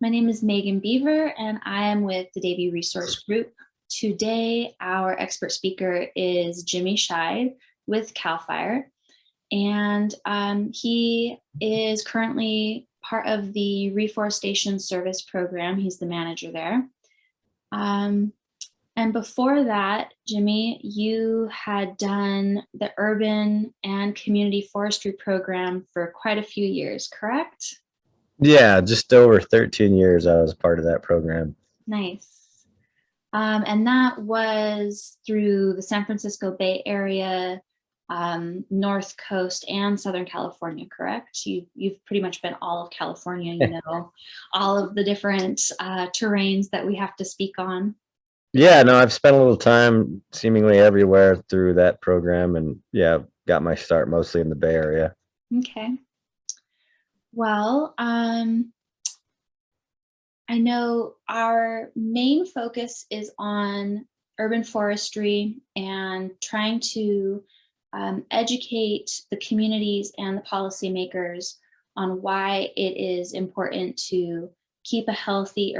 My name is Megan Beaver, and I am with the Davie Resource Group. Today, our expert speaker is Jimi Scheid with CAL FIRE, and he is currently part of the Reforestation Service Program. He's the manager there. And before that, Jimi, you had done the urban and community forestry program for quite a few years, correct? Yeah, just over 13 years I was part of that program. Nice. And that was through the San Francisco Bay Area, North Coast, and Southern California, correct? You've pretty much been all of California, you know, all of the different terrains that we have to speak on. Yeah, no, I've spent a little time seemingly everywhere through that program, and yeah, got my start mostly in the Bay Area. Okay. Well, I know our main focus is on urban forestry and trying to educate the communities and the policymakers on why it is important to keep a healthy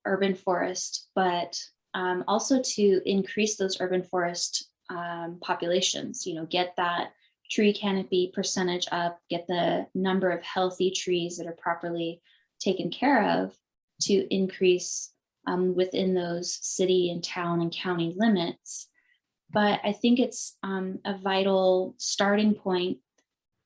urban forest, but also to increase those urban forest populations, you know, get that tree canopy percentage up, get the number of healthy trees that are properly taken care of to increase within those city and town and county limits. But I think it's a vital starting point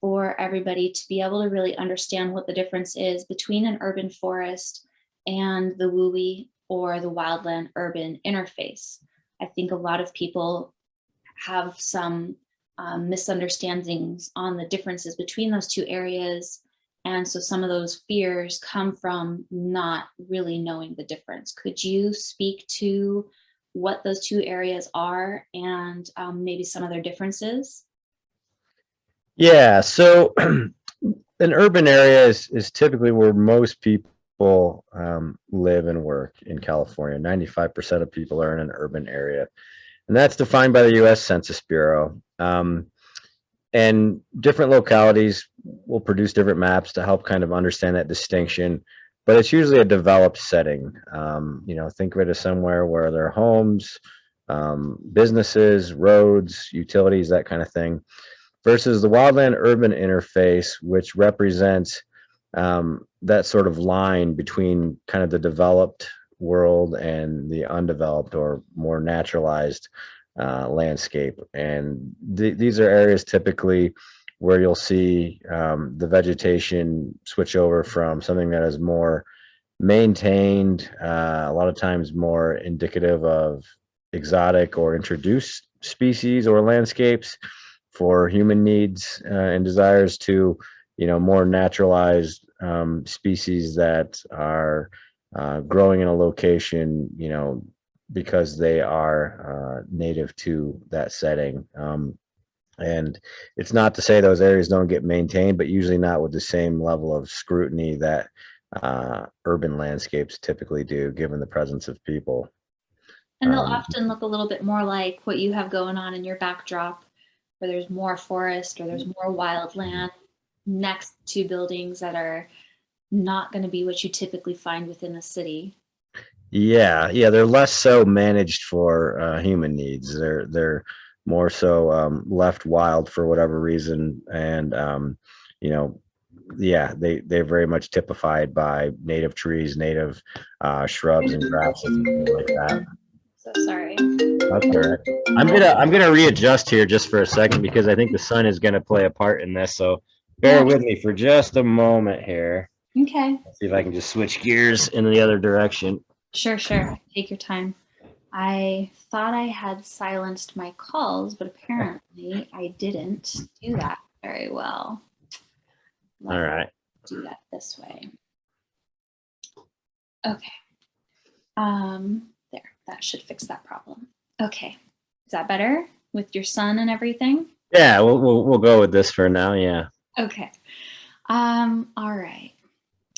for everybody to be able to really understand what the difference is between an urban forest and the WUI or the wildland urban interface. I think a lot of people have some misunderstandings on the differences between those two areas. And so some of those fears come from not really knowing the difference. Could you speak to what those two areas are and maybe some of their differences? Yeah, so an urban area is typically where most people live and work in California. 95% of people are in an urban area, and that's defined by the U.S. Census Bureau. And different localities will produce different maps to help kind of understand that distinction, but it's usually a developed setting. You know, think of it as somewhere where there are homes, businesses, roads, utilities, that kind of thing, versus the wildland urban interface, which represents that sort of line between kind of the developed world and the undeveloped or more naturalized landscape. And these are areas typically where you'll see the vegetation switch over from something that is more maintained, a lot of times more indicative of exotic or introduced species or landscapes for human needs and desires, to, you know, more naturalized species that are growing in a location, you know, because they are native to that setting. And it's not to say those areas don't get maintained, but usually not with the same level of scrutiny that urban landscapes typically do, given the presence of people. And they'll often look a little bit more like what you have going on in your backdrop, where there's more forest or there's more wildland next to buildings that are not going to be what you typically find within the city. Yeah, they're less so managed for human needs. They're more so left wild for whatever reason, and you know, yeah, they're very much typified by native trees, native shrubs and grasses and things like that. So sorry. That's all right. I'm gonna readjust here just for a second because I think the sun is gonna play a part in this. So bear with me for just a moment here. Okay. Let's see if I can just switch gears in the other direction. Sure. Take your time. I thought I had silenced my calls, but apparently I didn't do that very well. All right. Do that this way. Okay. There, that should fix that problem. Okay. Is that better with your son and everything? Yeah, we'll go with this for now. Yeah. Okay. All right.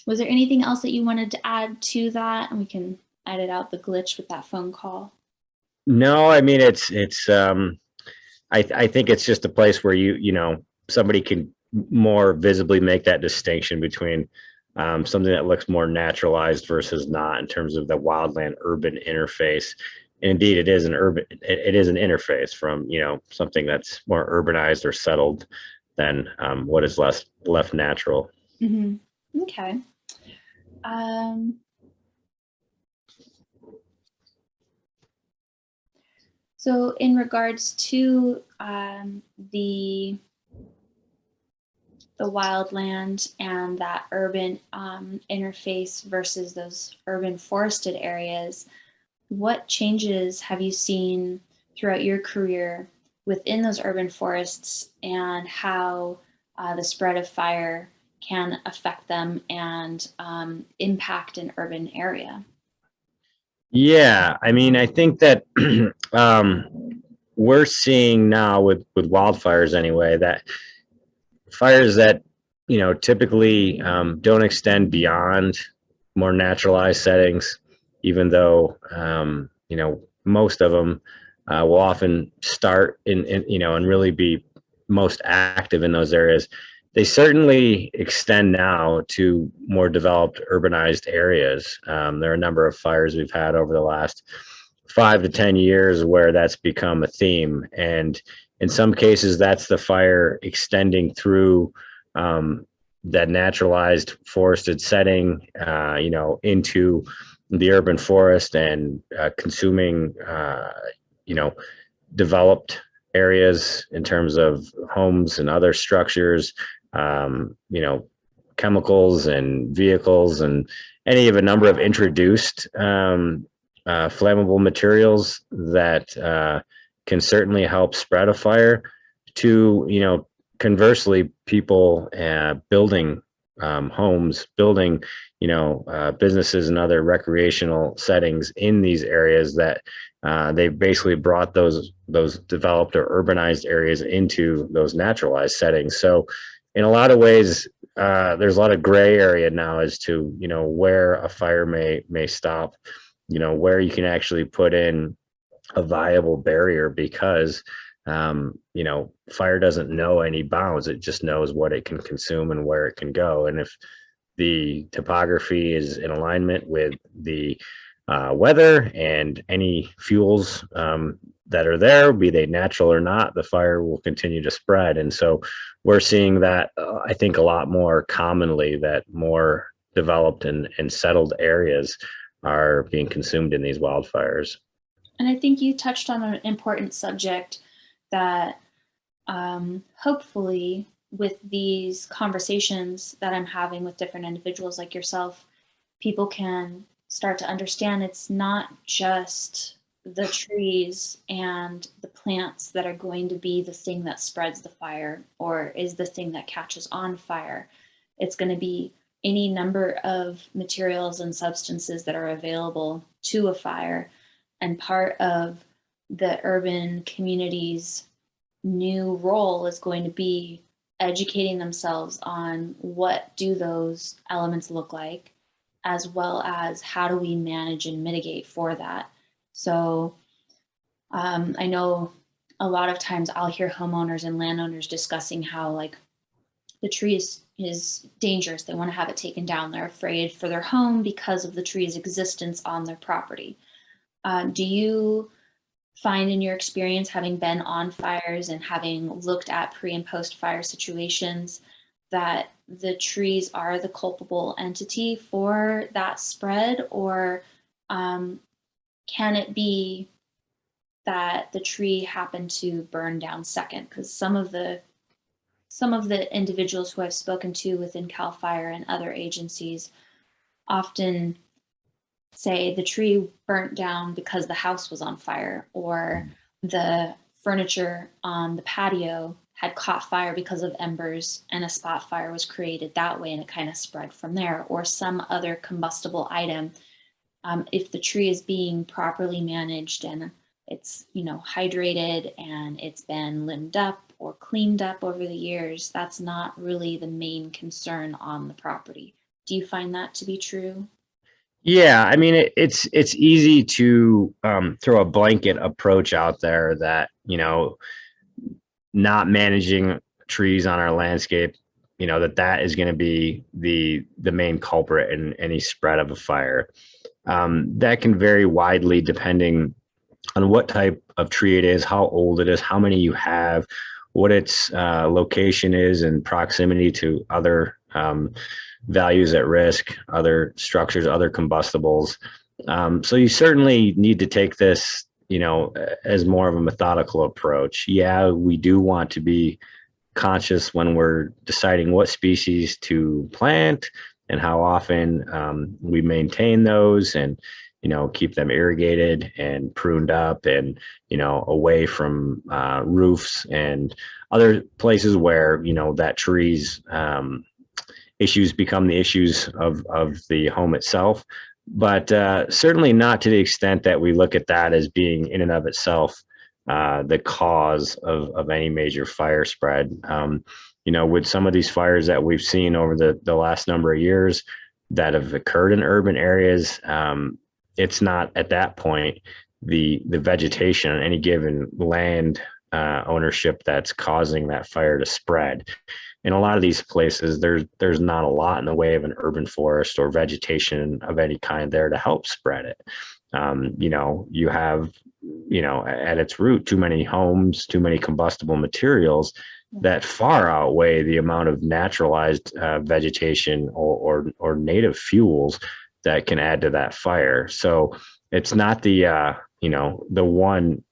Was there anything else that you wanted to add to that? And we can edit out the glitch with that phone call. No, I mean, I think it's just a place where you know, somebody can more visibly make that distinction between something that looks more naturalized versus not in terms of the wildland urban interface. And indeed, it is an interface from, something that's more urbanized or settled than what is left natural. Mhm. Okay. So in regards to the wildland and that urban interface versus those urban forested areas, what changes have you seen throughout your career within those urban forests, and how the spread of fire can affect them and impact an urban area? Yeah, I mean, I think that we're seeing now with wildfires anyway, that fires that typically don't extend beyond more naturalized settings, even though most of them will often start and really be most active in those areas. They certainly extend now to more developed urbanized areas. There are a number of fires we've had over the last 5 to 10 years where that's become a theme, and in some cases that's the fire extending through that naturalized forested setting, into the urban forest and consuming, developed areas in terms of homes and other structures, um, you know, chemicals and vehicles and any of a number of introduced flammable materials that can certainly help spread a fire to, conversely, people building homes, building, businesses and other recreational settings in these areas that they've basically brought those developed or urbanized areas into those naturalized settings. So in a lot of ways, there's a lot of gray area now as to, where a fire may stop, where you can actually put in a viable barrier, because fire doesn't know any bounds. It just knows what it can consume and where it can go. And if the topography is in alignment with the weather and any fuels that are there, be they natural or not, the fire will continue to spread. And so we're seeing that, I think, a lot more commonly, that more developed and settled areas are being consumed in these wildfires. And I think you touched on an important subject that hopefully, with these conversations that I'm having with different individuals like yourself, people can start to understand it's not just the trees and the plants that are going to be the thing that spreads the fire or is the thing that catches on fire. It's going to be any number of materials and substances that are available to a fire. And part of the urban community's new role is going to be educating themselves on what do those elements look like, as well as how do we manage and mitigate for that. So I know a lot of times I'll hear homeowners and landowners discussing how, like, the tree is dangerous. They want to have it taken down. They're afraid for their home because of the tree's existence on their property. Do you find, in your experience, having been on fires and having looked at pre and post fire situations, that the trees are the culpable entity for that spread? Or can it be that the tree happened to burn down second? Because some of the individuals who I've spoken to within CAL FIRE and other agencies often say the tree burnt down because the house was on fire, or the furniture on the patio had caught fire because of embers and a spot fire was created that way, and it kind of spread from there, or some other combustible item. If the tree is being properly managed and it's, hydrated and it's been limbed up or cleaned up over the years, that's not really the main concern on the property. Do you find that to be true? Yeah, I mean, it's easy to throw a blanket approach out there that, not managing trees on our landscape, that is going to be the main culprit in any spread of a fire. That can vary widely depending on what type of tree it is, how old it is, how many you have, what its location is and proximity to other values at risk, other structures, other combustibles. So you certainly need to take this, as more of a methodical approach. Yeah, we do want to be conscious when we're deciding what species to plant and how often we maintain those, and keep them irrigated and pruned up, and away from roofs and other places where that trees issues become the issues of the home itself. But certainly not to the extent that we look at that as being in and of itself the cause of any major fire spread. With some of these fires that we've seen over the last number of years that have occurred in urban areas, it's not at that point the vegetation on any given land ownership that's causing that fire to spread. In a lot of these places, there's not a lot in the way of an urban forest or vegetation of any kind there to help spread it. You have, at its root, too many homes, too many combustible materials that far outweigh the amount of naturalized vegetation or native fuels that can add to that fire. So it's not the one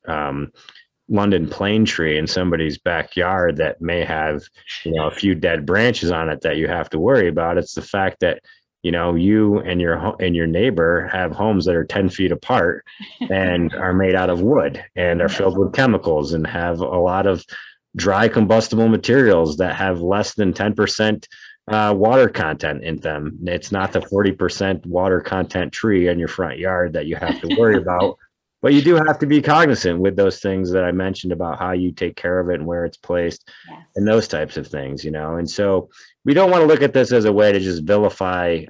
London plane tree in somebody's backyard that may have, a few dead branches on it that you have to worry about. It's the fact that, you and your neighbor have homes that are 10 feet apart and are made out of wood and are filled with chemicals and have a lot of dry combustible materials that have less than 10% water content in them. It's not the 40% water content tree in your front yard that you have to worry about. But you do have to be cognizant with those things that I mentioned about how you take care of it and where it's placed, and those types of things, And so we don't want to look at this as a way to just vilify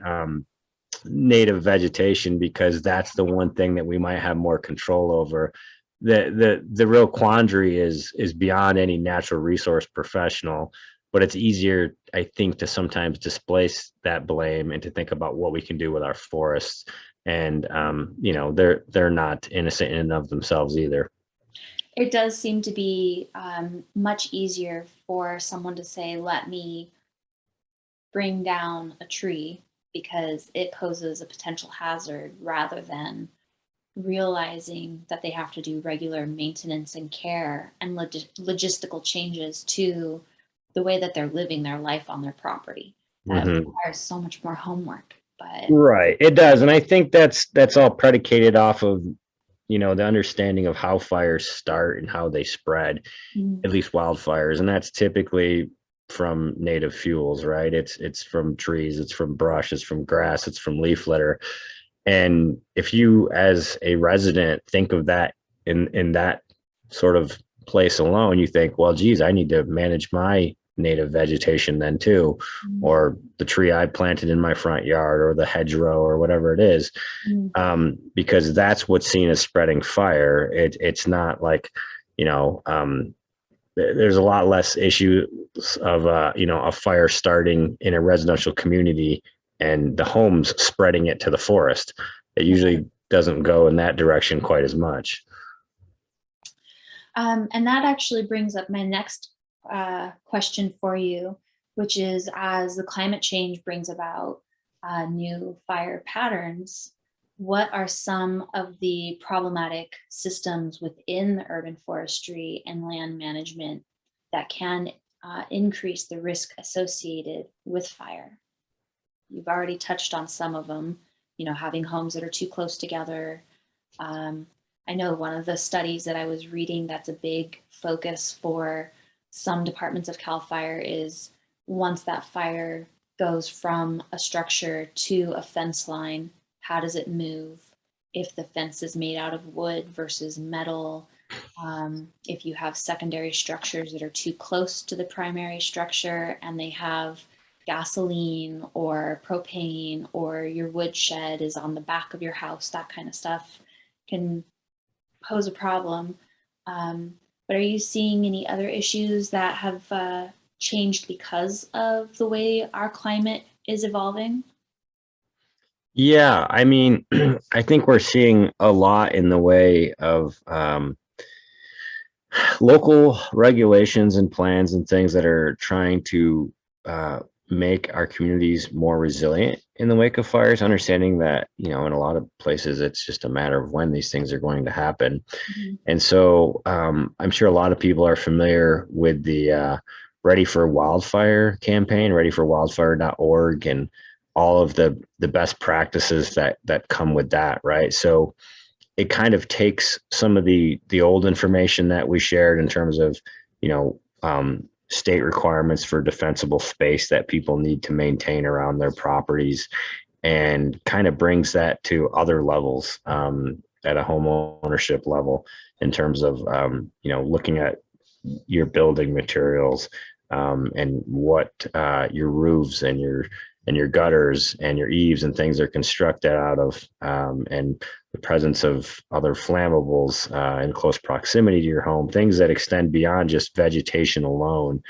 native vegetation, because that's the one thing that we might have more control over. The real quandary is beyond any natural resource professional, but it's easier, I think, to sometimes displace that blame and to think about what we can do with our forests. And they're not innocent in and of themselves either. It does seem to be much easier for someone to say, let me bring down a tree because it poses a potential hazard, rather than realizing that they have to do regular maintenance and care and logistical changes to the way that they're living their life on their property. That requires so much more homework. But right, it does. And I think that's all predicated off of the understanding of how fires start and how they spread, at least wildfires. And that's typically from native fuels, right? It's from trees, it's from brush, it's from grass, it's from leaf litter. And if you as a resident think of that in that sort of place alone, you think, well, geez, I need to manage my native vegetation then too, or the tree I planted in my front yard, or the hedgerow, or whatever it is, because that's what's seen as spreading fire. It's not like, there's a lot less issues of a fire starting in a residential community and the homes spreading it to the forest. It usually doesn't go in that direction quite as much. And that actually brings up my next question for you, which is, as the climate change brings about new fire patterns, what are some of the problematic systems within the urban forestry and land management that can increase the risk associated with fire? You've already touched on some of them, having homes that are too close together. I know one of the studies that I was reading that's a big focus for some departments of CAL FIRE is, once that fire goes from a structure to a fence line, how does it move? If the fence is made out of wood versus metal, if you have secondary structures that are too close to the primary structure and they have gasoline or propane, or your wood shed is on the back of your house, that kind of stuff can pose a problem. But are you seeing any other issues that have changed because of the way our climate is evolving? Yeah, I mean, I think we're seeing a lot in the way of local regulations and plans and things that are trying to make our communities more resilient in the wake of fires, understanding that, in a lot of places, it's just a matter of when these things are going to happen. Mhm. And so I'm sure a lot of people are familiar with the Ready for Wildfire campaign, readyforwildfire.org, and all of the best practices that come with that, right? So it kind of takes some of the old information that we shared in terms of, state requirements for defensible space that people need to maintain around their properties, and kind of brings that to other levels, at a home ownership level, in terms of, looking at your building materials, and what your roofs and your gutters and your eaves and things are constructed out of, and the presence of other flammables in close proximity to your home, things that extend beyond just vegetation alone.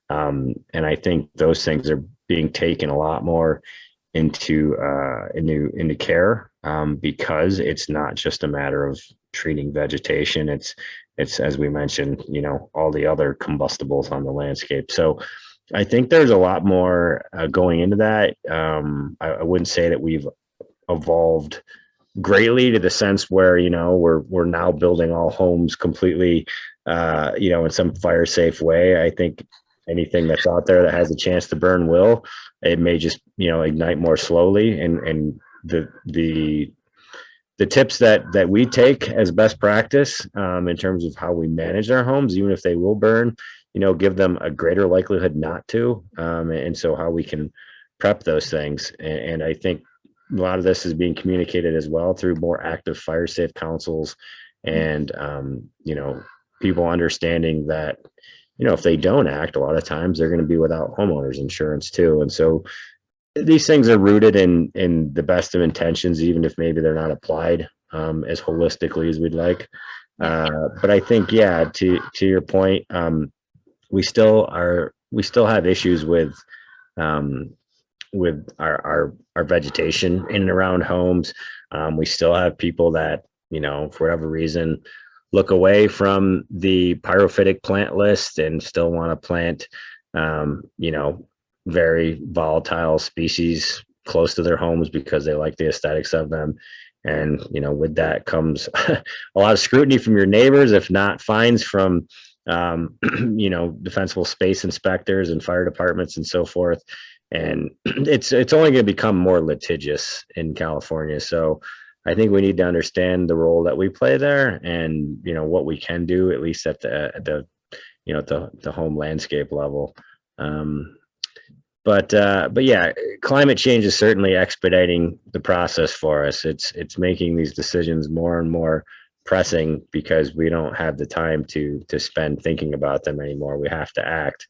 And I think those things are being taken a lot more into care, because it's not just a matter of treating vegetation. It's, as we mentioned, all the other combustibles on the landscape. So I think there's a lot more going into that. I wouldn't say that we've evolved greatly to the sense where, we're now building all homes completely, in some fire safe way. I think anything that's out there that has a chance to burn will. It may just, ignite more slowly. And the tips that we take as best practice, in terms of how we manage our homes, even if they will burn, give them a greater likelihood not to. And so how we can prep those things. And I think a lot of this is being communicated as well through more active fire safe councils, and, people understanding that, if they don't act, a lot of times they're going to be without homeowners insurance too. And so these things are rooted in the best of intentions, even if maybe they're not applied as holistically as we'd like. But I think, yeah, to your point, we still have issues um, with our vegetation in and around homes. We still have people that, for whatever reason, look away from the pyrophytic plant list and still want to plant, very volatile species close to their homes because they like the aesthetics of them. And, with that comes a lot of scrutiny from your neighbors, if not fines from, defensible space inspectors and fire departments and so forth. And it's only going to become more litigious in California. So I think we need to understand the role that we play there, and, what we can do, at least at the home landscape level. But yeah, climate change is certainly expediting the process for us. It's making these decisions more and more pressing because we don't have the time to spend thinking about them anymore. We have to act.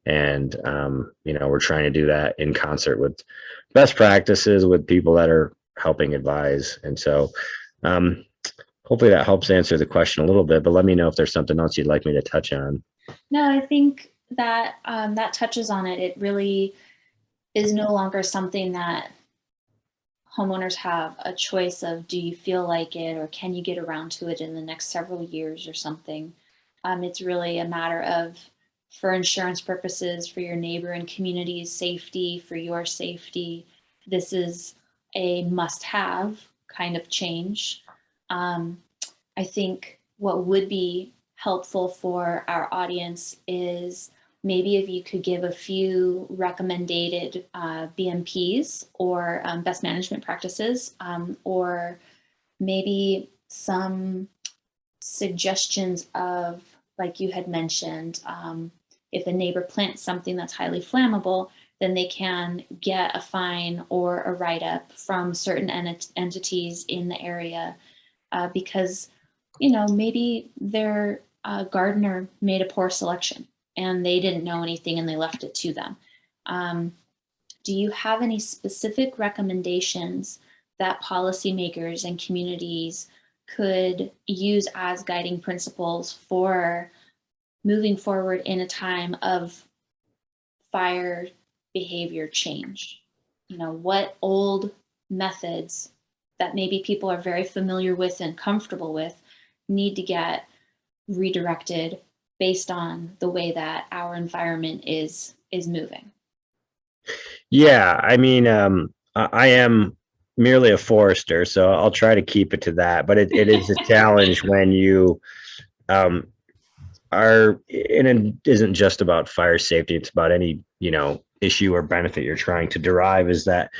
And, we're trying to do that in concert with best practices, with people that are helping advise. And so, hopefully that helps answer the question a little bit, but let me know if there's something else you'd like me to touch on. No, I think that that touches on it. It really is no longer something that homeowners have a choice of, do you feel like it, or can you get around to it in the next several years or something. It's really a matter of, for insurance purposes, for your neighbor and community's safety, for your safety, this is a must-have kind of change. I think what would be helpful for our audience is maybe if you could give a few recommended BMPs, or best management practices, or maybe some suggestions of, like you had mentioned, if a neighbor plants something that's highly flammable, then they can get a fine or a write-up from certain entities in the area, because, maybe their gardener made a poor selection and they didn't know anything and they left it to them. Do you have any specific recommendations that policymakers and communities could use as guiding principles for moving forward in a time of fire behavior change? What old methods that maybe people are very familiar with and comfortable with need to get redirected based on the way that our environment is moving? Yeah, I mean, I am merely a forester, so I'll try to keep it to that. But it is a challenge when you um, are, and it isn't just about fire safety. It's about any, issue or benefit you're trying to derive. Is that,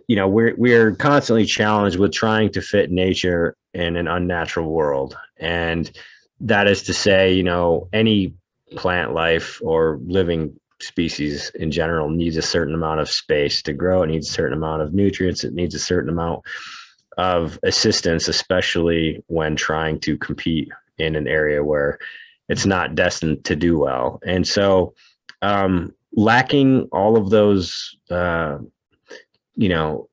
we're constantly challenged with trying to fit nature in an unnatural world, and that is to say, any plant life or living species in general needs a certain amount of space to grow. It needs a certain amount of nutrients. It needs a certain amount of assistance, especially when trying to compete in an area where it's not destined to do well. And so, lacking all of those, you know,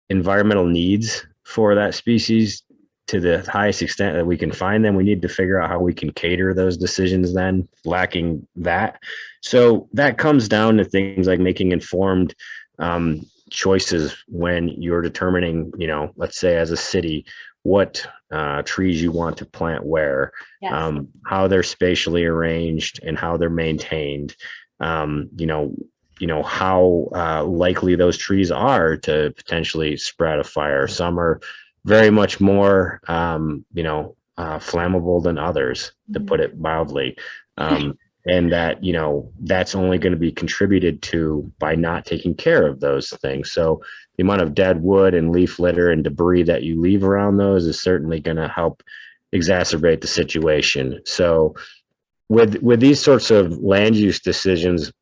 environmental needs for that species to the highest extent that we can find them, we need to figure out how we can cater those decisions then, lacking that. So that comes down to things like making informed choices when you're determining, let's say as a city, what trees you want to plant where, Yes. how they're spatially arranged and how they're maintained. How likely those trees are to potentially spread a fire. Some are very much more, flammable than others, to put it mildly. And that, that's only going to be contributed to by not taking care of those things. So the amount of dead wood and leaf litter and debris that you leave around those is certainly going to help exacerbate the situation. So with these sorts of land use decisions,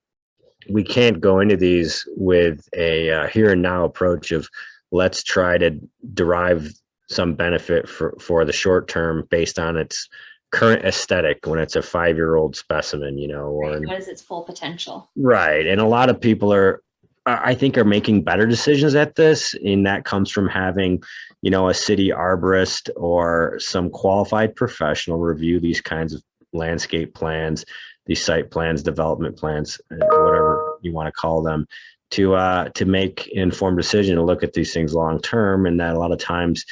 we can't go into these with a here and now approach of let's try to derive some benefit for the short term based on its current aesthetic when it's a 5-year-old specimen, or What is its full potential? right. And a lot of people I think are making better decisions at this, and that comes from having, a city arborist or some qualified professional review these kinds of landscape plans, these site plans, development plans, whatever you want to call them, to make an informed decision to look at these things long term. And that a lot of times,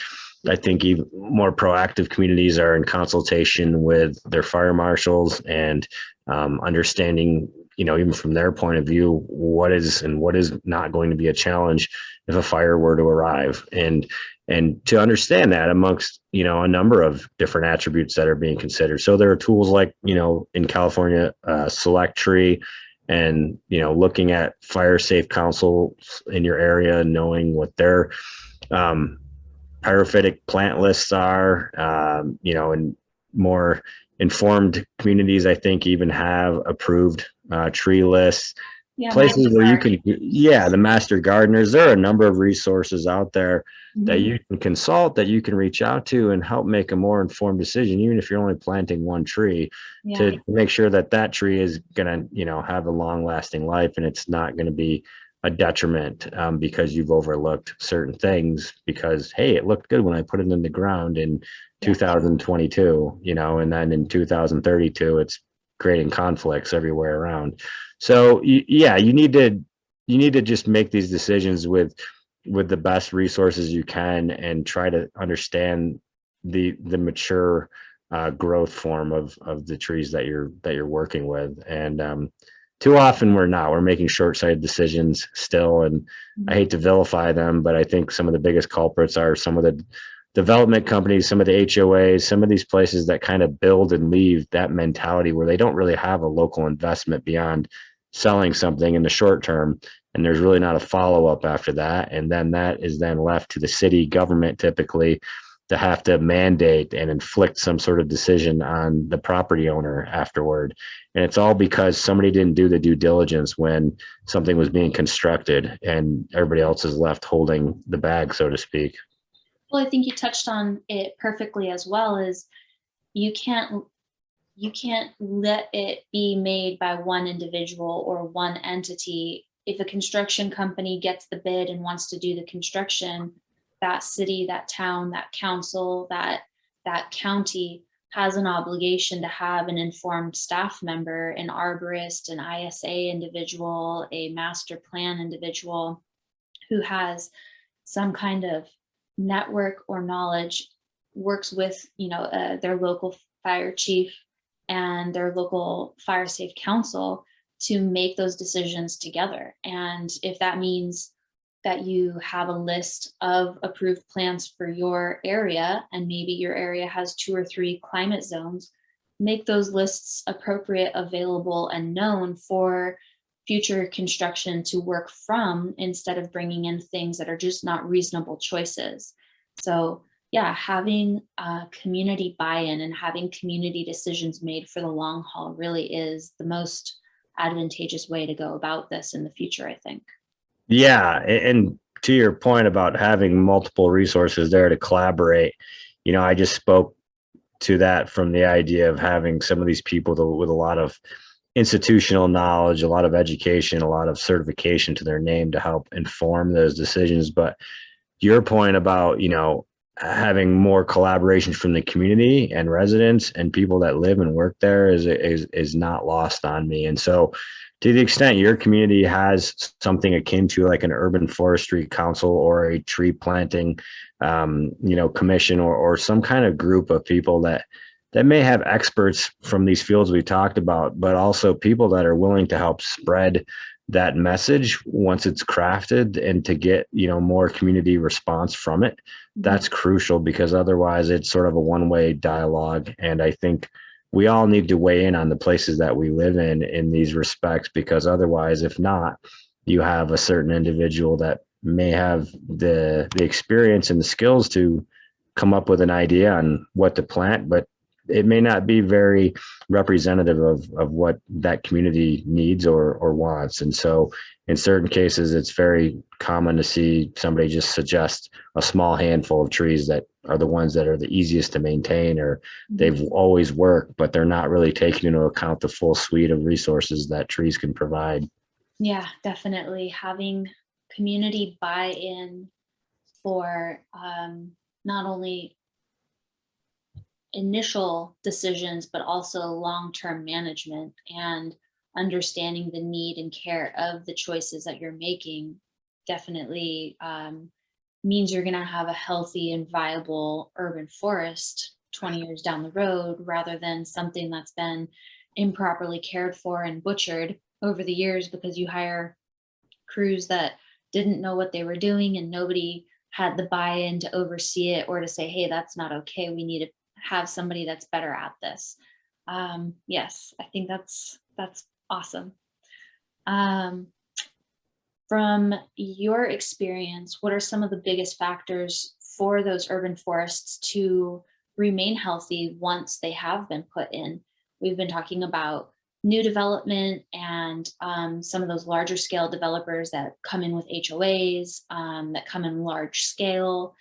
I think even more proactive communities are in consultation with their fire marshals and understanding, even from their point of view, what is and what is not going to be a challenge if a fire were to arrive, and to understand that amongst, a number of different attributes that are being considered. So there are tools like, in California, Select Tree, and, looking at fire safe councils in your area and knowing what their pyrophytic plant lists are, and more informed communities, I think, even have approved tree lists. Yeah, Places where you can, the master gardeners. There are a number of resources out there that you can consult, that you can reach out to and help make a more informed decision, even if you're only planting one tree, to make sure that that tree is going to, have a long lasting life, and it's not going to be a detriment because you've overlooked certain things because, hey, it looked good when I put it in the ground in 2022, and then in 2032, it's creating conflicts everywhere around. So you need to just make these decisions with the best resources you can, and try to understand the mature growth form of the trees that you're working with. And too often we're making short-sighted decisions still, and I hate to vilify them, but I think some of the biggest culprits are some of the development companies, some of the HOAs, some of these places that kind of build and leave that mentality where they don't really have a local investment beyond selling something in the short term, and there's really not a follow-up after that. And then that is then left to the city government typically to have to mandate and inflict some sort of decision on the property owner afterward. And it's all because somebody didn't do the due diligence when something was being constructed, and everybody else is left holding the bag, so to speak. Well, I think you touched on it perfectly as well. Is you can't let it be made by one individual or one entity. If a construction company gets the bid and wants to do the construction, that city, that town, that council, that county has an obligation to have an informed staff member, an arborist, an ISA individual, a master plan individual who has some kind of network or knowledge, works with, their local fire chief and their local fire safe council to make those decisions together. And if that means that you have a list of approved plants for your area, and maybe your area has 2 or 3 climate zones, make those lists appropriate, available, and known for future construction to work from, instead of bringing in things that are just not reasonable choices. So yeah, having community buy-in and having community decisions made for the long haul really is the most advantageous way to go about this in the future, I think. Yeah, and to your point about having multiple resources there to collaborate, I just spoke to that from the idea of having some of these people with a lot of institutional knowledge, a lot of education, a lot of certification to their name to help inform those decisions. But your point about, having more collaboration from the community and residents and people that live and work there is not lost on me. And so to the extent your community has something akin to like an urban forestry council or a tree planting, commission or some kind of group of people that may have experts from these fields we talked about, but also people that are willing to help spread that message once it's crafted and to get, more community response from it. That's crucial, because otherwise it's sort of a one-way dialogue. And I think we all need to weigh in on the places that we live in these respects, because otherwise, if not, you have a certain individual that may have the experience and the skills to come up with an idea on what to plant, but it may not be very representative of what that community needs or wants. And so in certain cases, it's very common to see somebody just suggest a small handful of trees that are the ones that are the easiest to maintain, or they've always worked, but they're not really taking into account the full suite of resources that trees can provide. Yeah, definitely having community buy-in for not only initial decisions, but also long-term management, and understanding the need and care of the choices that you're making definitely means you're going to have a healthy and viable urban forest 20 years down the road, rather than something that's been improperly cared for and butchered over the years because you hire crews that didn't know what they were doing and nobody had the buy-in to oversee it or to say, hey, that's not okay. We need to have somebody that's better at this. Yes, I think that's awesome. From your experience, what are some of the biggest factors for those urban forests to remain healthy once they have been put in? We've been talking about new development and some of those larger scale developers that come in with HOAs, that come in large scale.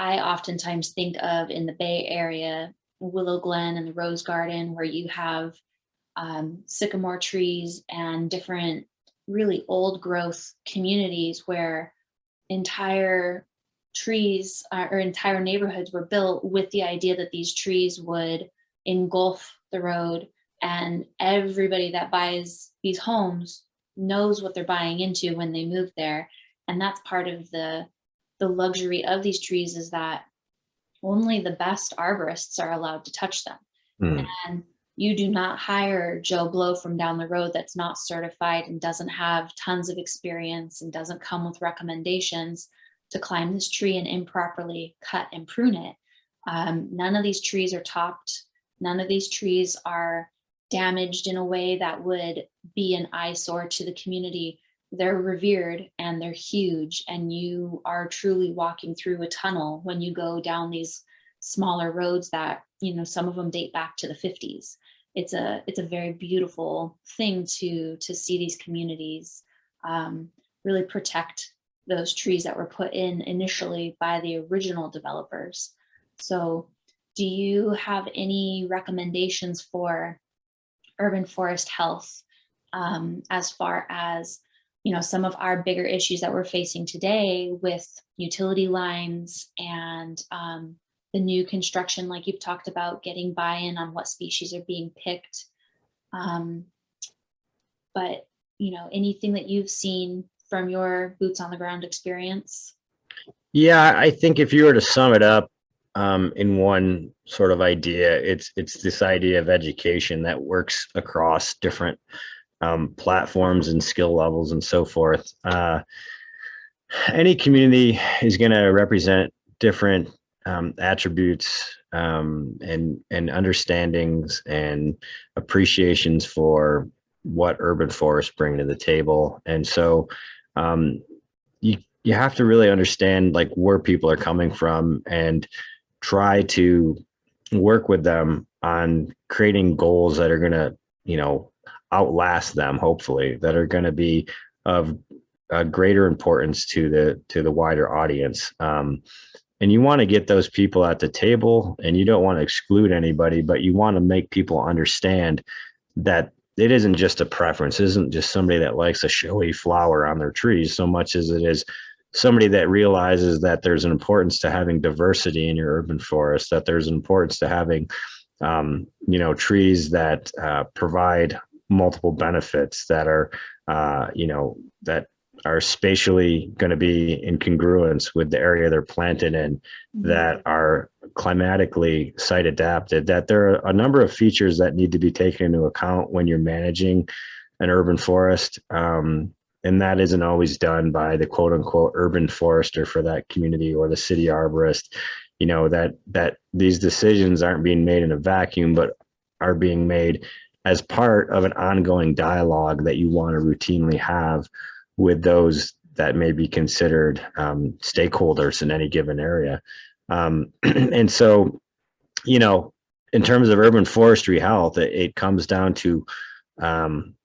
I oftentimes think of, in the Bay Area, Willow Glen and the Rose Garden, where you have sycamore trees and different really old growth communities where entire trees or entire neighborhoods were built with the idea that these trees would engulf the road, and everybody that buys these homes knows what they're buying into when they move there. And that's part of the luxury of these trees, is that only the best arborists are allowed to touch them. And you do not hire Joe Blow from down the road that's not certified and doesn't have tons of experience and doesn't come with recommendations to climb this tree and improperly cut and prune it. None of these trees are topped. None of these trees are damaged in a way that would be an eyesore to the community. They're revered and they're huge, and you are truly walking through a tunnel when you go down these smaller roads that, some of them date back to the 50s. It's a very beautiful thing to see these communities really protect those trees that were put in initially by the original developers. So do you have any recommendations for urban forest health, as far as some of our bigger issues that we're facing today with utility lines and the new construction, like you've talked about, getting buy-in on what species are being picked. But, anything that you've seen from your boots on the ground experience? Yeah, I think if you were to sum it up in one sort of idea, it's this idea of education that works across different platforms and skill levels and so forth. Any community is going to represent different attributes and understandings and appreciations for what urban forests bring to the table. And so you have to really understand like where people are coming from and try to work with them on creating goals that are going to, outlast them, hopefully, that are going to be of greater importance to the wider audience. And you want to get those people at the table, and you don't want to exclude anybody, but you want to make people understand that it isn't just a preference. It isn't just somebody that likes a showy flower on their trees so much as it is somebody that realizes that there's an importance to having diversity in your urban forest, that there's an importance to having, trees that provide multiple benefits that are, that are spatially going to be in congruence with the area they're planted in, that are climatically site adapted, that there are a number of features that need to be taken into account when you're managing an urban forest. And that isn't always done by the quote unquote urban forester for that community or the city arborist, that these decisions aren't being made in a vacuum, but are being made as part of an ongoing dialogue that you want to routinely have with those that may be considered stakeholders in any given area. And so, in terms of urban forestry health, it comes down to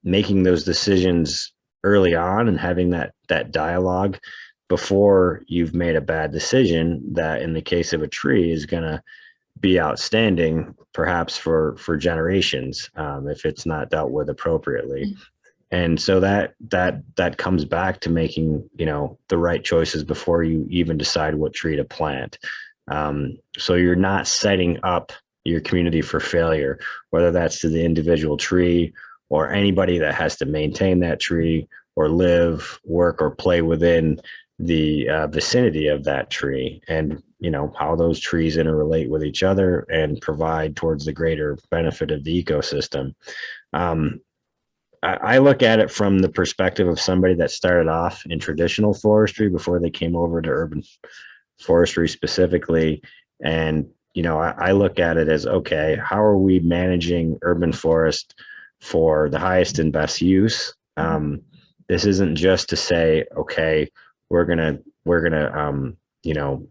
making those decisions early on and having that dialogue before you've made a bad decision that, in the case of a tree, is going to be outstanding perhaps for generations if it's not dealt with appropriately. And so that comes back to making, the right choices before you even decide what tree to plant. So you're not setting up your community for failure, whether that's to the individual tree or anybody that has to maintain that tree or live, work, or play within the vicinity of that tree, and how those trees interrelate with each other and provide towards the greater benefit of the ecosystem. I look at it from the perspective of somebody that started off in traditional forestry before they came over to urban forestry specifically. And, I look at it as, okay, how are we managing urban forest for the highest and best use? This isn't just to say, okay, we're gonna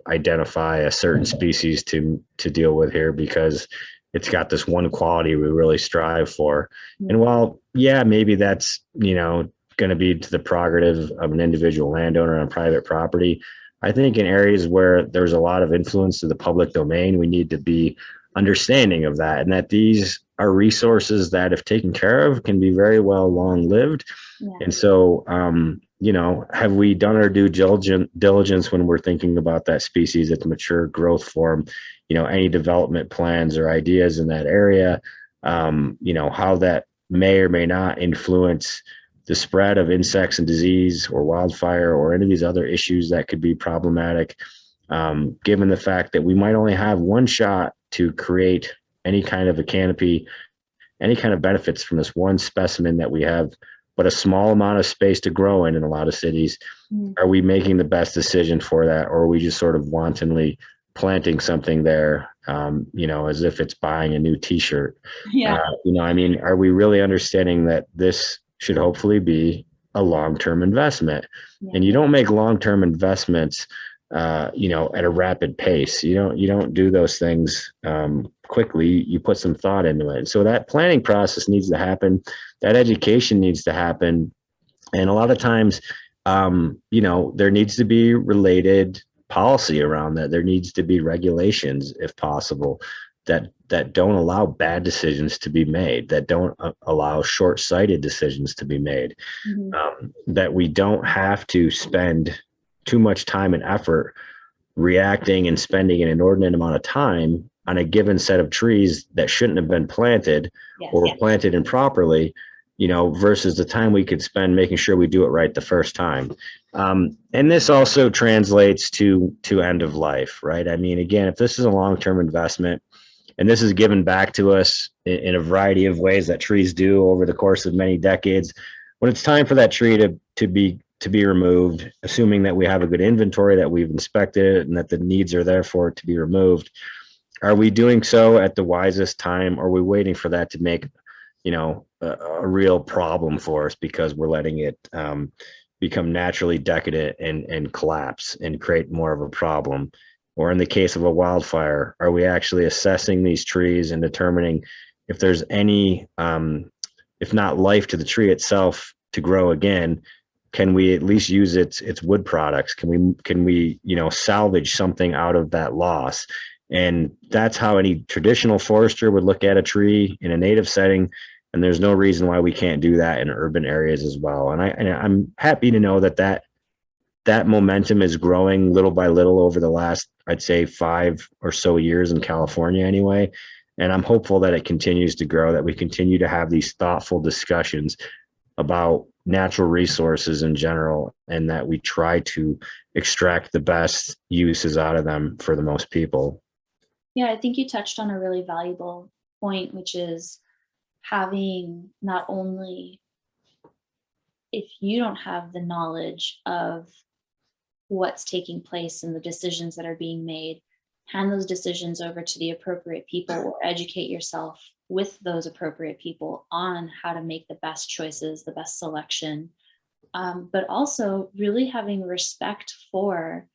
identify a certain species to deal with here because it's got this one quality we really strive for. And while, maybe that's, going to be to the prerogative of an individual landowner on private property, I think in areas where there's a lot of influence to the public domain, we need to be understanding of that, and that these are resources that, if taken care of, can be very well long-lived. And so, have we done our due diligence when we're thinking about that species at the mature growth form? Any development plans or ideas in that area, how that may or may not influence the spread of insects and disease or wildfire or any of these other issues that could be problematic, given the fact that we might only have one shot to create any kind of a canopy, any kind of benefits from this one specimen that we have, but a small amount of space to grow in a lot of cities. Are we making the best decision for that? Or are we just sort of wantonly planting something there, as if it's buying a new t-shirt? Are we really understanding that this should hopefully be a long-term investment? And you don't make long-term investments, at a rapid pace. You don't do those things quickly. You put some thought into it. So that planning process needs to happen. That education needs to happen. And a lot of times, there needs to be related policy around that. There needs to be regulations, if possible, that don't allow bad decisions to be made, that don't allow short-sighted decisions to be made, that we don't have to spend too much time and effort reacting and spending an inordinate amount of time on a given set of trees that shouldn't have been planted or planted improperly, versus the time we could spend making sure we do it right the first time. And this also translates to end of life, right? I mean, again, if this is a long-term investment and this is given back to us in a variety of ways that trees do over the course of many decades, when it's time for that tree to be removed, assuming that we have a good inventory, that we've inspected it, and that the needs are there for it to be removed, are we doing so at the wisest time, or are we waiting for that to make a real problem for us because we're letting it become naturally decadent and collapse and create more of a problem? Or in the case of a wildfire, are we actually assessing these trees and determining if there's any, if not life to the tree itself to grow again, can we at least use its wood products? Can we salvage something out of that loss? And that's how any traditional forester would look at a tree in a native setting. And there's no reason why we can't do that in urban areas as well. And I'm happy to know that momentum is growing little by little over the last, I'd say, 5 or so years in California anyway. And I'm hopeful that it continues to grow, that we continue to have these thoughtful discussions about natural resources in general, and that we try to extract the best uses out of them for the most people. Yeah, I think you touched on a really valuable point, which is having not only, if you don't have the knowledge of what's taking place and the decisions that are being made, hand those decisions over to the appropriate people or educate yourself with those appropriate people on how to make the best choices, the best selection, but also really having respect for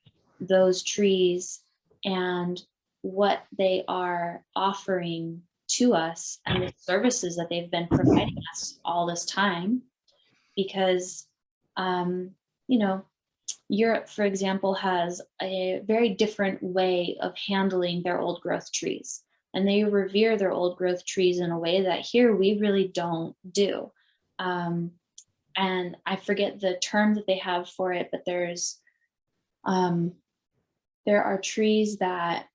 those trees and what they are offering to us and the services that they've been providing us all this time. Because, Europe, for example, has a very different way of handling their old growth trees. And they revere their old growth trees in a way that here we really don't do. And I forget the term that they have for it, but there are trees that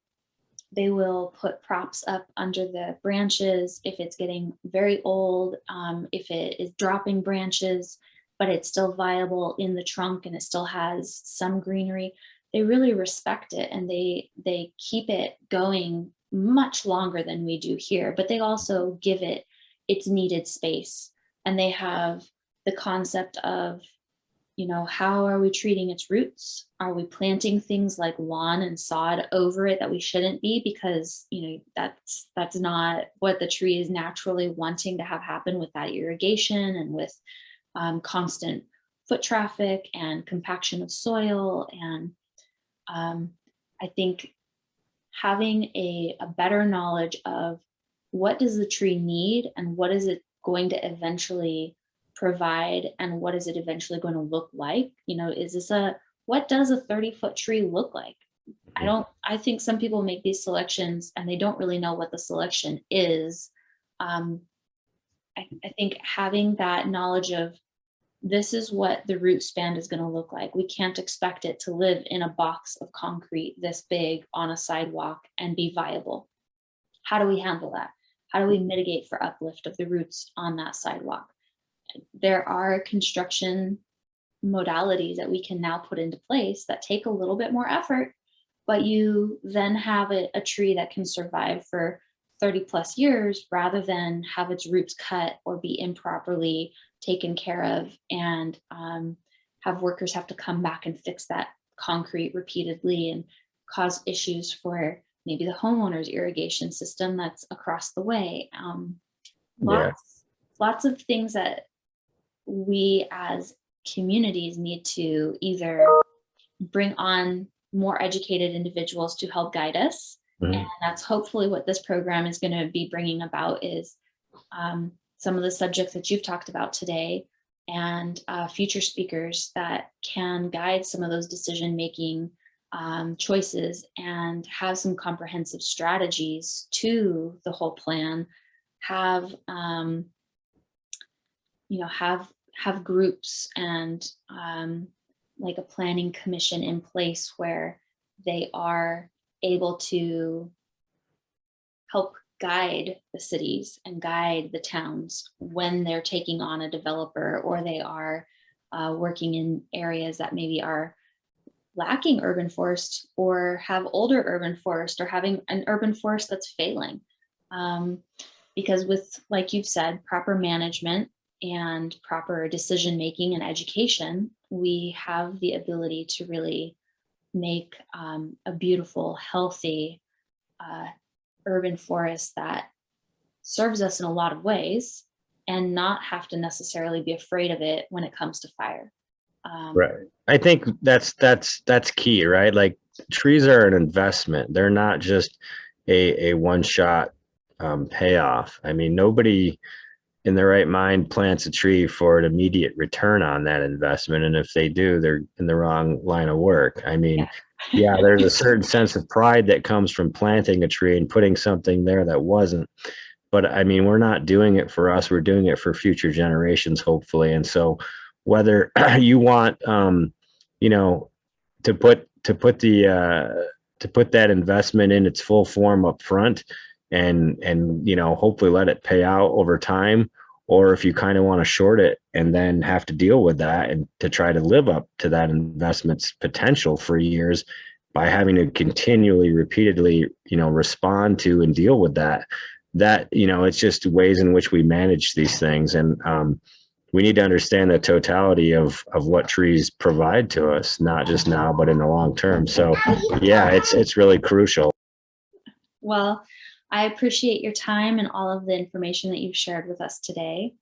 they will put props up under the branches if it's getting very old, if it is dropping branches, but it's still viable in the trunk and it still has some greenery. They really respect it, and they keep it going much longer than we do here, but they also give it its needed space. And they have the concept of, how are we treating its roots? Are we planting things like lawn and sod over it that we shouldn't be, because that's not what the tree is naturally wanting to have happen with that irrigation and with constant foot traffic and compaction of soil. And I think having a better knowledge of what does the tree need and what is it going to eventually provide and what is it eventually going to look like, what does a 30-foot tree look like? I think some people make these selections and they don't really know what the selection is. I think having that knowledge of, this is what the root span is going to look like. We can't expect it to live in a box of concrete this big on a sidewalk and be viable. How do we handle that? How do we mitigate for uplift of the roots on that sidewalk? There are construction modalities that we can now put into place that take a little bit more effort, but you then have a tree that can survive for 30 plus years rather than have its roots cut or be improperly taken care of and have workers have to come back and fix that concrete repeatedly and cause issues for maybe the homeowner's irrigation system that's across the way. Lots of things that we as communities need to either bring on more educated individuals to help guide us. Mm-hmm. And that's hopefully what this program is going to be bringing about, is some of the subjects that you've talked about today, and future speakers that can guide some of those decision-making choices and have some comprehensive strategies to the whole plan. Have groups and like a planning commission in place where they are able to help guide the cities and guide the towns when they're taking on a developer, or they are working in areas that maybe are lacking urban forest or have older urban forest or having an urban forest that's failing. Um, because with, like you've said, proper management and proper decision making and education, we have the ability to really make a beautiful, healthy uh, urban forest that serves us in a lot of ways, and not have to necessarily be afraid of it when it comes to fire. Right. I think that's key, right? Like trees are an investment. They're not just a one shot payoff. I mean, nobody in their right mind plants a tree for an immediate return on that investment. And if they do, they're in the wrong line of work. I mean, Yeah. yeah, there's a certain sense of pride that comes from planting a tree and putting something there that wasn't. But I mean, we're not doing it for us, we're doing it for future generations, hopefully. And so whether you want you know, to put that investment in its full form up front and hopefully let it pay out over time, or if you kind of want to short it and then have to deal with that and to try to live up to that investment's potential for years by having to continually repeatedly respond to and deal with that it's just ways in which we manage these things. And we need to understand the totality of what trees provide to us, not just now, but in the long term. So yeah, it's really crucial. Well, I appreciate your time and all of the information that you've shared with us today.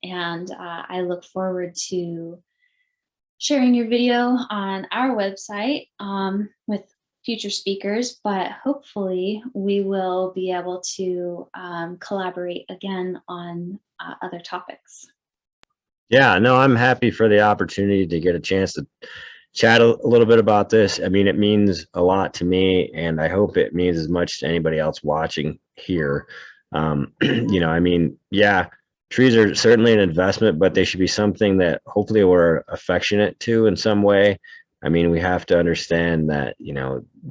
And I look forward to sharing your video on our website with future speakers, but hopefully we will be able to collaborate again on other topics. Yeah, no, I'm happy for the opportunity to get a chance to chat a little bit about this. I mean, it means a lot to me, and I hope it means as much to anybody else watching here. I mean, yeah, trees are certainly an investment, but they should be something that hopefully we're affectionate to in some way. I mean, we have to understand that,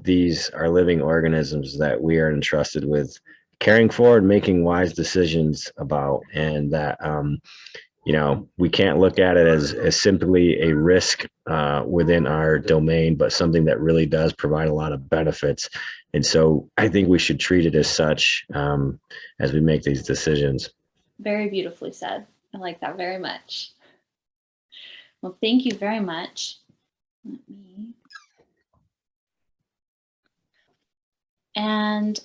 these are living organisms that we are entrusted with caring for and making wise decisions about, and that, we can't look at it as simply a risk within our domain, but something that really does provide a lot of benefits. And so I think we should treat it as such as we make these decisions. Very beautifully said. I like that very much. Well, thank you very much. Let me. And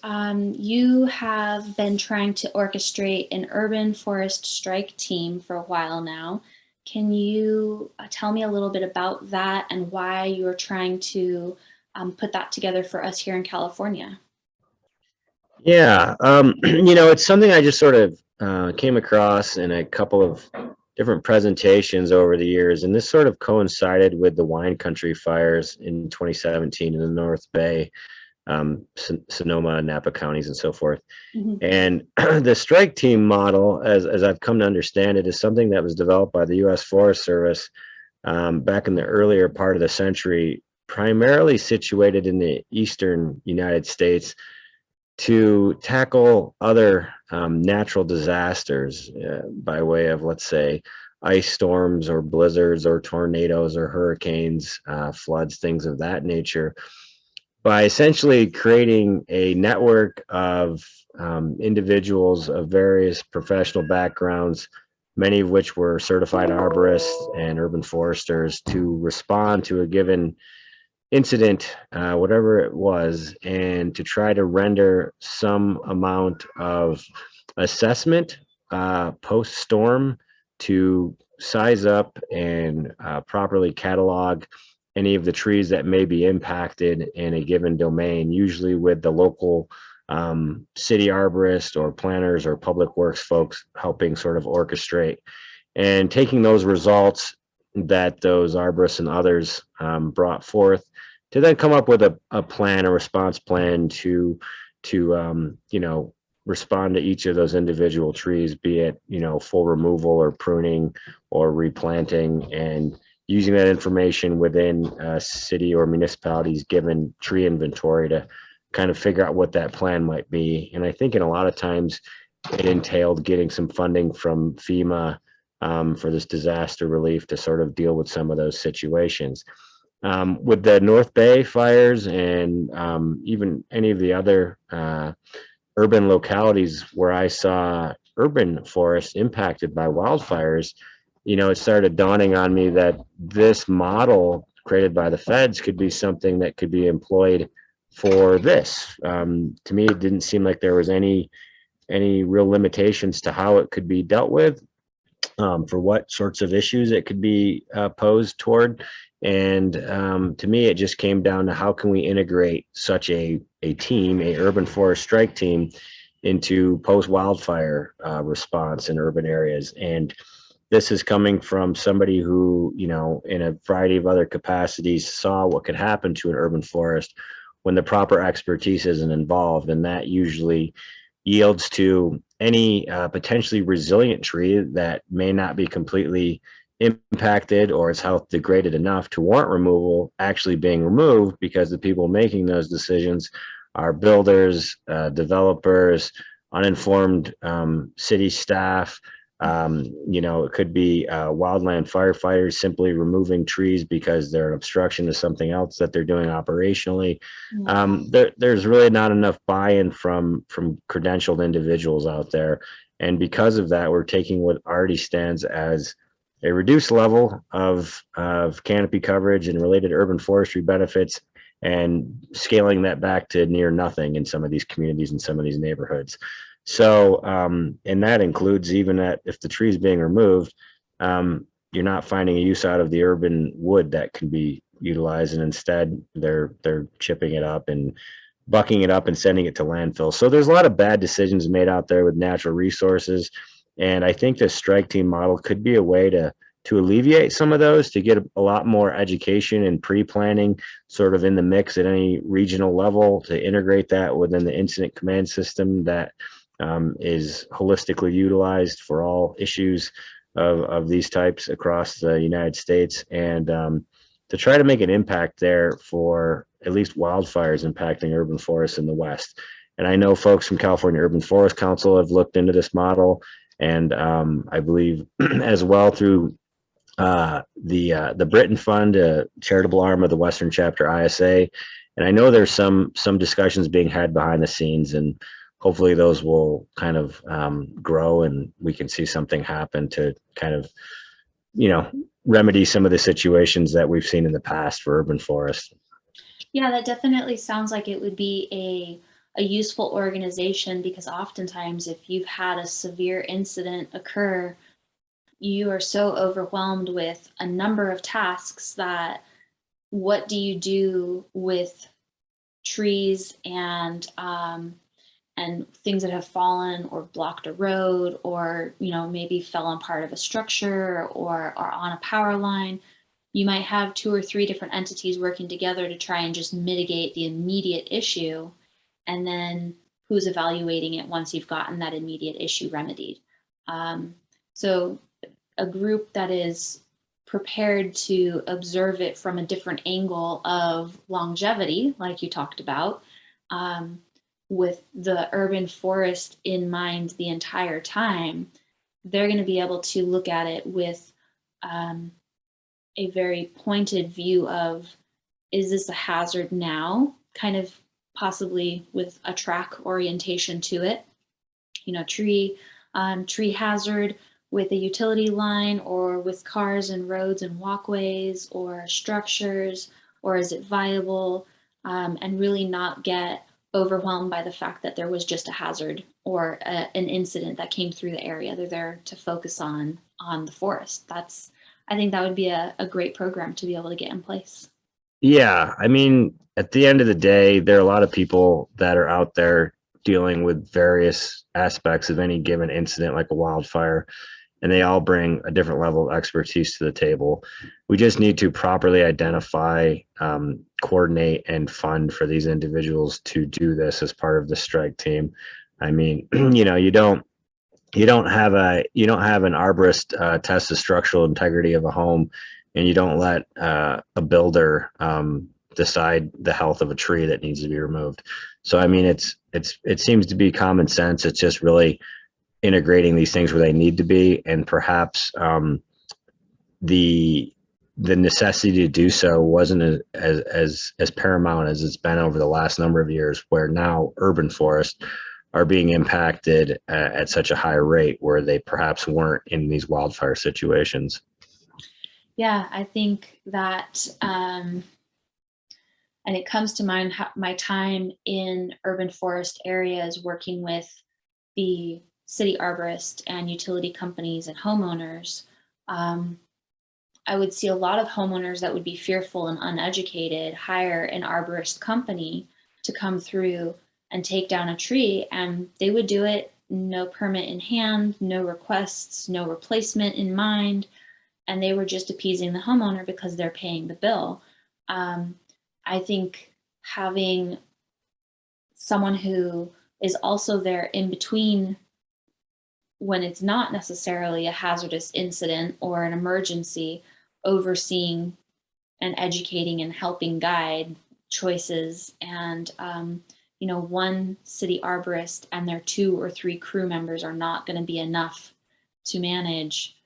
you have been trying to orchestrate an urban forest strike team for a while now. Can you tell me a little bit about that and why you're trying to put that together for us here in California? Yeah, it's something I just sort of came across in a couple of different presentations over the years, and this sort of coincided with the wine country fires in 2017 in the North Bay, Sonoma, Napa counties, and so forth. Mm-hmm. And the strike team model, as I've come to understand it, is something that was developed by the U.S. Forest Service back in the earlier part of the century, primarily situated in the eastern United States, to tackle other natural disasters by way of, let's say, ice storms or blizzards or tornadoes or hurricanes, floods, things of that nature, by essentially creating a network of individuals of various professional backgrounds, many of which were certified arborists and urban foresters, to respond to a given incident, whatever it was, and to try to render some amount of assessment post-storm to size up and properly catalog any of the trees that may be impacted in a given domain, usually with the local city arborist or planners or public works folks helping sort of orchestrate and taking those results that those arborists and others brought forth to then come up with a plan, a response plan to respond to each of those individual trees, be it full removal or pruning or replanting, and using that information within city or municipalities given tree inventory to kind of figure out what that plan might be. And I think in a lot of times it entailed getting some funding from FEMA for this disaster relief to sort of deal with some of those situations. With the North Bay fires and even any of the other urban localities where I saw urban forests impacted by wildfires, it started dawning on me that this model created by the feds could be something that could be employed for this. To me, it didn't seem like there was any real limitations to how it could be dealt with, for what sorts of issues it could be posed toward. And to me, it just came down to how can we integrate such a team, a urban forest strike team, into post-wildfire response in urban areas. And this is coming from somebody who, in a variety of other capacities, saw what could happen to an urban forest when the proper expertise isn't involved. And that usually yields to any potentially resilient tree that may not be completely impacted or its health degraded enough to warrant removal actually being removed, because the people making those decisions are builders, developers, uninformed city staff. It could be wildland firefighters simply removing trees because they're an obstruction to something else that they're doing operationally. There's really not enough buy-in from credentialed individuals out there. And because of that, we're taking what already stands as a reduced level of canopy coverage and related urban forestry benefits and scaling that back to near nothing in some of these communities and some of these neighborhoods. So, and that includes even that if the tree is being removed, you're not finding a use out of the urban wood that can be utilized, and instead they're chipping it up and bucking it up and sending it to landfill. So there's a lot of bad decisions made out there with natural resources, and I think the strike team model could be a way to alleviate some of those, to get a lot more education and pre-planning sort of in the mix at any regional level, to integrate that within the incident command system that is holistically utilized for all issues of these types across the United States, and to try to make an impact there for at least wildfires impacting urban forests in the West. And I know folks from California Urban Forest Council have looked into this model, and I believe as well through the Britain Fund, a charitable arm of the Western Chapter ISA. And I know there's some discussions being had behind the scenes, and hopefully those will kind of grow and we can see something happen to kind of, remedy some of the situations that we've seen in the past for urban forests. Yeah, that definitely sounds like it would be a useful organization, because oftentimes if you've had a severe incident occur, you are so overwhelmed with a number of tasks that what do you do with trees and things that have fallen or blocked a road, or maybe fell on part of a structure or are on a power line. You might have 2 or 3 different entities working together to try and just mitigate the immediate issue, and then who's evaluating it once you've gotten that immediate issue remedied. So a group that is prepared to observe it from a different angle of longevity, like you talked about, with the urban forest in mind the entire time, they're going to be able to look at it with a very pointed view of, is this a hazard now? Kind of possibly with a track orientation to it. Tree hazard with a utility line, or with cars and roads and walkways or structures, or is it viable? And really not get overwhelmed by the fact that there was just a hazard or an incident that came through the area. They're there to focus on the forest. I think that would be a great program to be able to get in place. Yeah, I mean, at the end of the day, there are a lot of people that are out there dealing with various aspects of any given incident, like a wildfire, and they all bring a different level of expertise to the table. We just need to properly identify, coordinate, and fund for these individuals to do this as part of the strike team. I mean, you don't have an arborist test the structural integrity of a home and you don't let a builder decide the health of a tree that needs to be removed. So I mean, it seems to be common sense. It's just really integrating these things where they need to be, and perhaps the necessity to do so wasn't as paramount as it's been over the last number of years, where now urban forests are being impacted at such a high rate where they perhaps weren't in these wildfire situations. Yeah, I think that, and it comes to mind my time in urban forest areas working with the city arborist and utility companies and homeowners. Um, I would see a lot of homeowners that would be fearful and uneducated hire an arborist company to come through and take down a tree, and they would do it no permit in hand, no requests, no replacement in mind, and they were just appeasing the homeowner because they're paying the bill. Um, I think having someone who is also there in between when it's not necessarily a hazardous incident or an emergency, overseeing and educating and helping guide choices. And, one city arborist and their 2 or 3 crew members are not going to be enough to manage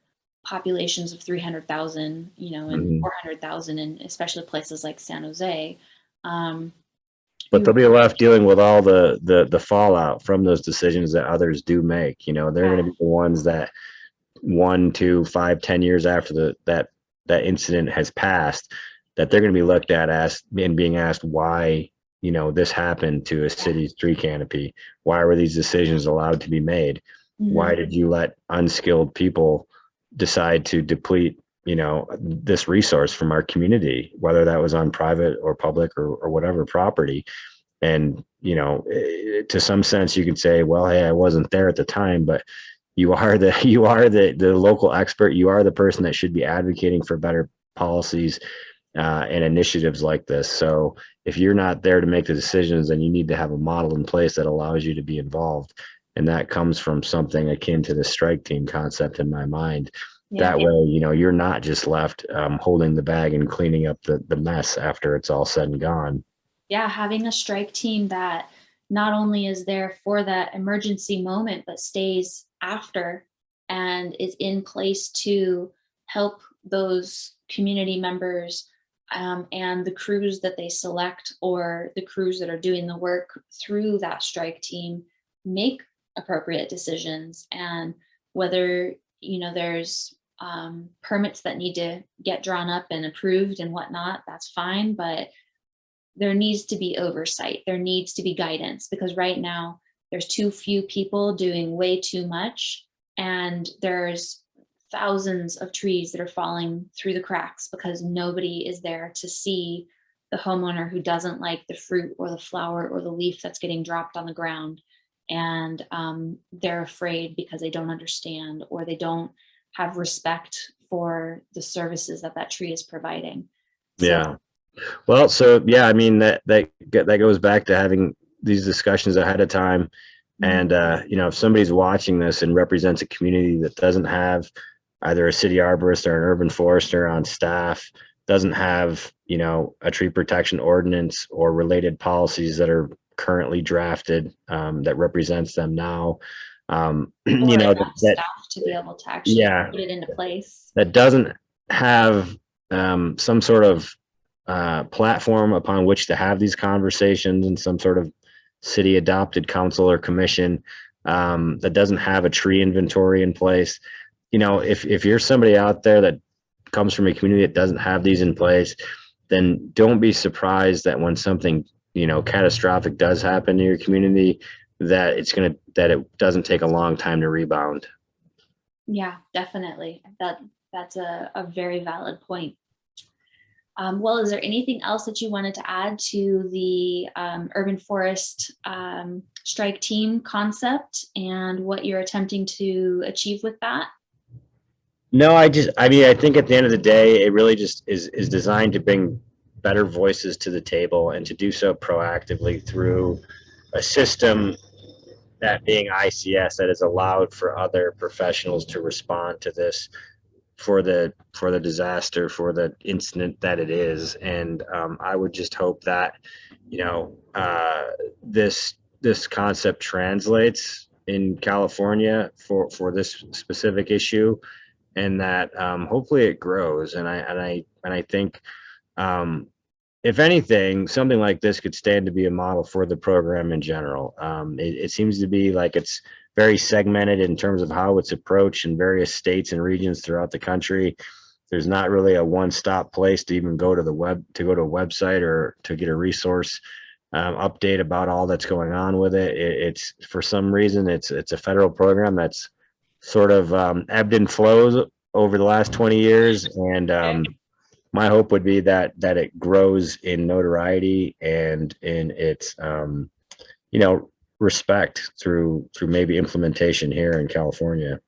populations of 300,000, and Mhm. 400,000, and especially places like San Jose. But You they'll be left dealing with all the fallout from those decisions that others do make. They're going to be the ones that 1, 2, 5, 10 years after that incident has passed, that they're going to be looked at as and being asked why this happened to a city's tree canopy. Why were these decisions allowed to be made? Why did you let unskilled people decide to deplete this resource from our community, whether that was on private or public or whatever property? And to some sense you could say, well, hey, I wasn't there at the time, but you are the local expert. You are the person that should be advocating for better policies and initiatives like this. So if you're not there to make the decisions, then you need to have a model in place that allows you to be involved. And that comes from something akin to the strike team concept in my mind. Yeah. That way, you're not just left holding the bag and cleaning up the mess after it's all said and gone. Yeah, having a strike team that not only is there for that emergency moment, but stays after and is in place to help those community members, and the crews that they select, or the crews that are doing the work through that strike team, make appropriate decisions. And whether, there's permits that need to get drawn up and approved and whatnot, that's fine. But there needs to be oversight. There needs to be guidance, because right now there's too few people doing way too much. And there's thousands of trees that are falling through the cracks because nobody is there to see the homeowner who doesn't like the fruit or the flower or the leaf that's getting dropped on the ground. And they're afraid because they don't understand, or they don't have respect for the services that that tree is providing. So, Yeah. Well, so yeah, I mean that goes back to having these discussions ahead of time. And if somebody's watching this and represents a community that doesn't have either a city arborist or an urban forester on staff, doesn't have a tree protection ordinance or related policies that are currently drafted that represents them now, or that staff to be able to actually put it into place. that doesn't have some sort of platform upon which to have these conversations, and some sort of city adopted council or commission that doesn't have a tree inventory in place. If you're somebody out there that comes from a community that doesn't have these in place, then don't be surprised that when something catastrophic does happen in your community, that it doesn't take a long time to rebound. Yeah, definitely. That's a very valid point. Well, is there anything else that you wanted to add to the urban forest strike team concept and what you're attempting to achieve with that? No, I mean, I think at the end of the day, it really just is designed to bring better voices to the table, and to do so proactively through a system, that being ICS, that has allowed for other professionals to respond to this for the disaster, for the incident that it is. And I would just hope that, this concept translates in California for this specific issue, and that hopefully it grows. And I think, if anything, something like this could stand to be a model for the program in general. It seems to be like it's very segmented in terms of how it's approached in various states and regions throughout the country. There's not really a one-stop place to even go to go to a website or to get a resource update about all that's going on with it. It's for some reason it's a federal program that's sort of ebbed and flows over the last 20 years, and my hope would be that it grows in notoriety and in its respect through maybe implementation here in California.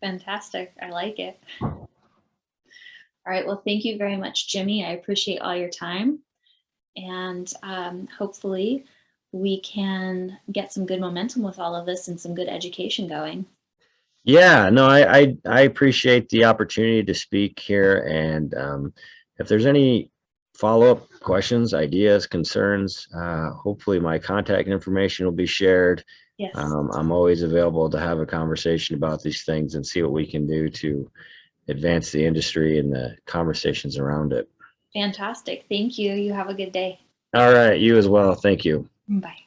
Fantastic. I like it. All right. Well, thank you very much, Jimmy. I appreciate all your time. And hopefully we can get some good momentum with all of this and some good education going. Yeah, no, I appreciate the opportunity to speak here. And if there's any follow-up questions, ideas, concerns, hopefully my contact information will be shared. Yes. I'm always available to have a conversation about these things and see what we can do to advance the industry and the conversations around it. Fantastic. Thank you. You have a good day. All right, you as well. Thank you. Bye.